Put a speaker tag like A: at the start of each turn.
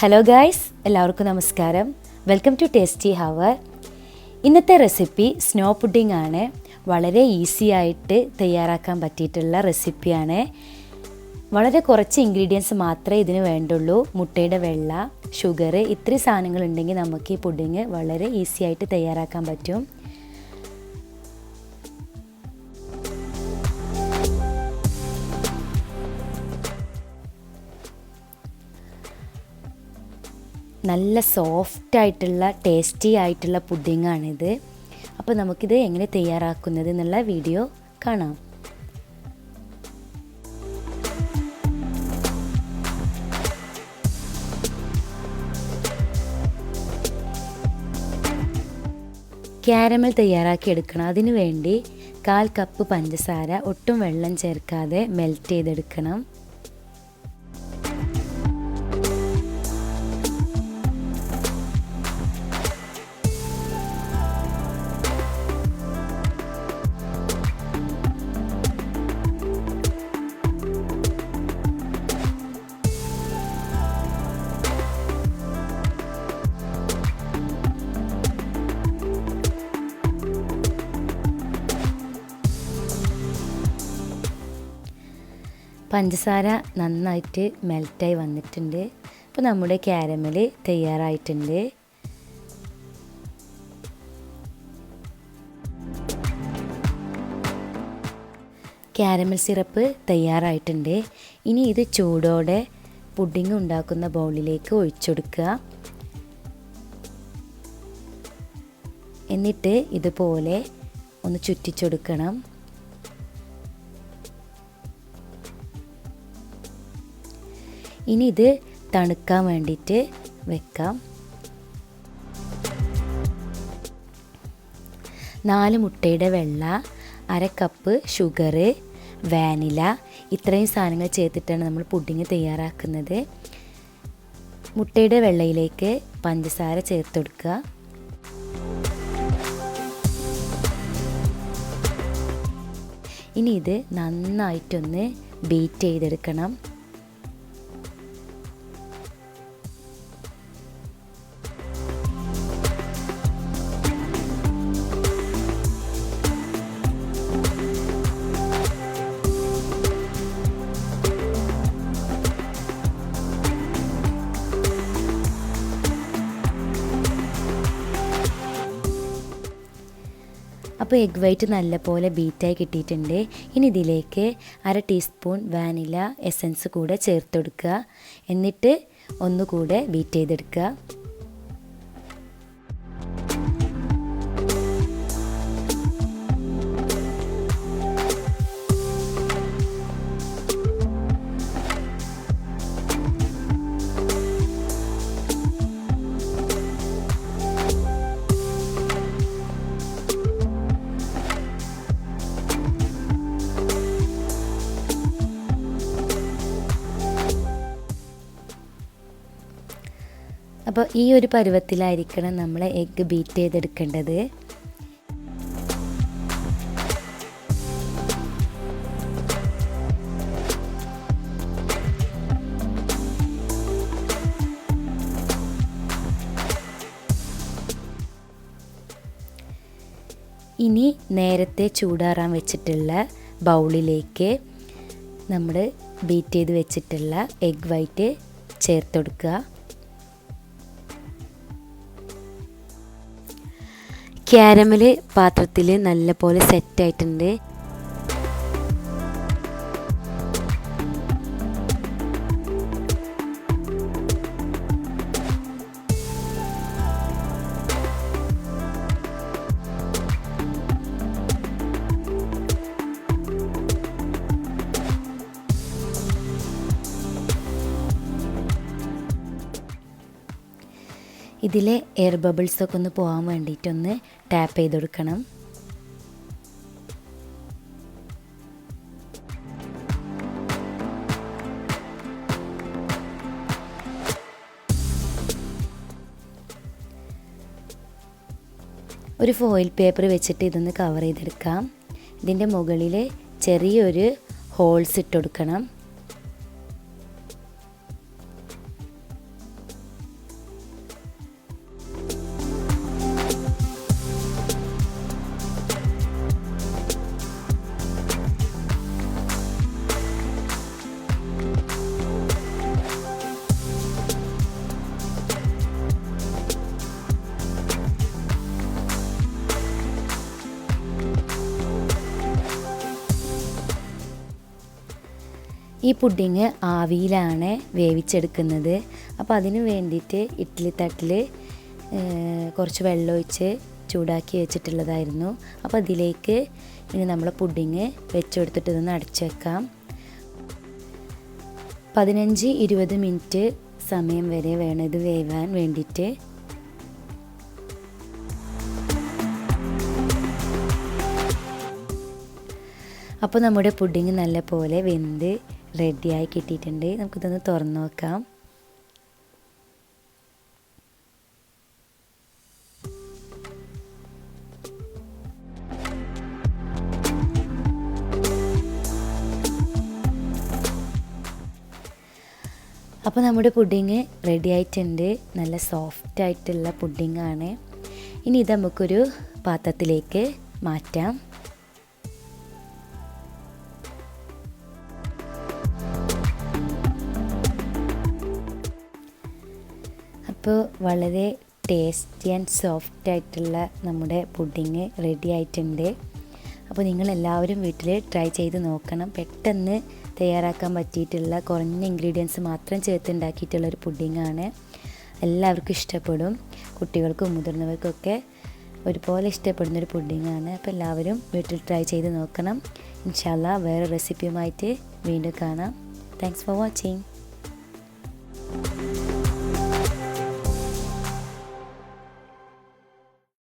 A: Hello guys, എല്ലാവർക്കും നമസ്കാരം. Welcome to tasty hour. ഇന്നത്തെ റെസിപ്പി സ്നോ പുഡിംഗ് ആണ്. വളരെ ഈസി ആയിട്ട് തയ്യാറാക്കാൻ പറ്റിയിട്ടുള്ള റെസിപ്പിയാണ്. വളരെ കുറച്ച് ഇൻഗ്രീഡിയൻസ് മാത്രമേ ഇതിന് വേണ്ടുള്ളൂ. മുട്ടയുടെ വെള്ള, ഷുഗർ, ഇത്രയും സാധനങ്ങൾ ഉണ്ടെങ്കിൽ നമുക്ക് ഈ പുഡിംഗ് വളരെ ഈസി ആയിട്ട് തയ്യാറാക്കാൻ പറ്റും. നല്ല സോഫ്റ്റായിട്ടുള്ള ടേസ്റ്റി ആയിട്ടുള്ള പുഡിങ്ങാണിത്. അപ്പോൾ നമുക്കിത് എങ്ങനെ തയ്യാറാക്കുന്നത് എന്നുള്ള വീഡിയോ കാണാം. ക്യാരമൽ തയ്യാറാക്കി എടുക്കണം. അതിനു വേണ്ടി 1/4 കപ്പ് പഞ്ചസാര ഒട്ടും വെള്ളം ചേർക്കാതെ മെൽറ്റ് ചെയ്തെടുക്കണം. പഞ്ചസാര നന്നായിട്ട് മെൽറ്റായി വന്നിട്ടുണ്ട്. അപ്പോൾ നമ്മുടെ ക്യാരമൽ തയ്യാറായിട്ടുണ്ട്. ക്യാരമൽ സിറപ്പ് തയ്യാറായിട്ടുണ്ട്. ഇനി ഇത് ചൂടോടെ പുഡിംഗ് ഉണ്ടാക്കുന്ന ബൗളിലേക്ക് ഒഴിച്ചെടുക്കുക. എന്നിട്ട് ഇതുപോലെ ഒന്ന് ചുറ്റിച്ചെടുക്കണം. ഇനി ഇത് തണുക്കാൻ വേണ്ടിയിട്ട് വെക്കാം. 4 മുട്ടയുടെ വെള്ള, 1/2 കപ്പ് ഷുഗർ, വാനില, ഇത്രയും സാധനങ്ങൾ ചേർത്തിട്ടാണ് നമ്മൾ പുഡിംഗ് തയ്യാറാക്കുന്നത്. മുട്ടയുടെ വെള്ളയിലേക്ക് പഞ്ചസാര ചേർത്ത് കൊടുക്കുക. ഇനി ഇത് നന്നായിട്ടൊന്ന് ബീറ്റ് ചെയ്തെടുക്കണം. അപ്പോൾ എഗ് വൈറ്റ് നല്ലപോലെ ബീറ്റായി കിട്ടിയിട്ടുണ്ട്. ഇനി ഇതിലേക്ക് 1/2 ടീസ്പൂൺ വാനില എസൻസ് കൂടെ ചേർത്ത് കൊടുക്കുക. എന്നിട്ട് ഒന്നുകൂടെ ബീറ്റ് ചെയ്തെടുക്കുക. അപ്പോൾ ഈ ഒരു പരുവത്തിലായിരിക്കണം നമ്മൾ എഗ്ഗ് ബീറ്റ് ചെയ്തെടുക്കേണ്ടത്. ഇനി നേരത്തെ ചൂടാറാൻ വെച്ചിട്ടുള്ള ബൗളിലേക്ക് നമ്മൾ ബീറ്റ് ചെയ്ത് വെച്ചിട്ടുള്ള എഗ് വൈറ്റ് ചേർത്ത് കൊടുക്കുക. ക്യാരമൽ പാത്രത്തിൽ നല്ലപോലെ സെറ്റായിട്ടുണ്ട്. ഇതിലെ എയർ ബബിൾസൊക്കെ ഒന്ന് പോകാൻ വേണ്ടിയിട്ടൊന്ന് ടാപ്പ് ചെയ്ത് കൊടുക്കണം. ഒരു ഫോയിൽ പേപ്പർ വെച്ചിട്ട് ഇതൊന്ന് കവർ ചെയ്തെടുക്കാം. ഇതിൻ്റെ മുകളിൽ ചെറിയൊരു ഹോൾസ് ഇട്ട് കൊടുക്കണം. ഈ പുഡിങ് ആവിയിലാണ് വേവിച്ചെടുക്കുന്നത്. അപ്പോൾ അതിന് വേണ്ടിയിട്ട് ഇഡ്ഡലി തട്ടിൽ കുറച്ച് വെള്ളമൊഴിച്ച് ചൂടാക്കി വെച്ചിട്ടുള്ളതായിരുന്നു. അപ്പോൾ അതിലേക്ക് ഇനി നമ്മൾ പുഡിങ് വെച്ചെടുത്തിട്ട് ഇതൊന്ന് അടച്ചു വെക്കാം. 15-20 മിനിറ്റ് സമയം വരെ വേണം ഇത് വേവാൻ വേണ്ടിയിട്ട്. അപ്പോൾ നമ്മുടെ പുഡിങ് നല്ല പോലെ വെന്ത് റെഡിയായി കിട്ടിയിട്ടുണ്ട്. നമുക്കിതൊന്ന് തുറന്ന് നോക്കാം. അപ്പോൾ നമ്മുടെ പുഡിങ് റെഡി ആയിട്ടുണ്ട്. നല്ല സോഫ്റ്റ് ആയിട്ടുള്ള പുഡിങ്ങാണ്. ഇനി ഇത് നമുക്കൊരു പാത്രത്തിലേക്ക് മാറ്റാം. അപ്പോൾ വളരെ ടേസ്റ്റി ആൻഡ് സോഫ്റ്റ് ആയിട്ടുള്ള നമ്മുടെ പുഡിങ് റെഡി ആയിട്ടുണ്ട്. അപ്പോൾ നിങ്ങളെല്ലാവരും വീട്ടിൽ ട്രൈ ചെയ്ത് നോക്കണം. പെട്ടെന്ന് തയ്യാറാക്കാൻ പറ്റിയിട്ടുള്ള കുറഞ്ഞ ഇൻഗ്രീഡിയൻസ് മാത്രം ചേർത്ത് ഉണ്ടാക്കിയിട്ടുള്ളൊരു പുഡിങ്ങാണ്. എല്ലാവർക്കും ഇഷ്ടപ്പെടും. കുട്ടികൾക്കും മുതിർന്നവർക്കൊക്കെ ഒരുപോലെ ഇഷ്ടപ്പെടുന്നൊരു പുഡിങ്ങാണ്. അപ്പോൾ എല്ലാവരും വീട്ടിൽ ട്രൈ ചെയ്ത് നോക്കണം. ഇൻഷാ അല്ലാഹ് വേറെ റെസിപ്പിയുമായിട്ട് വീണ്ടും കാണാം. Thanks for watching.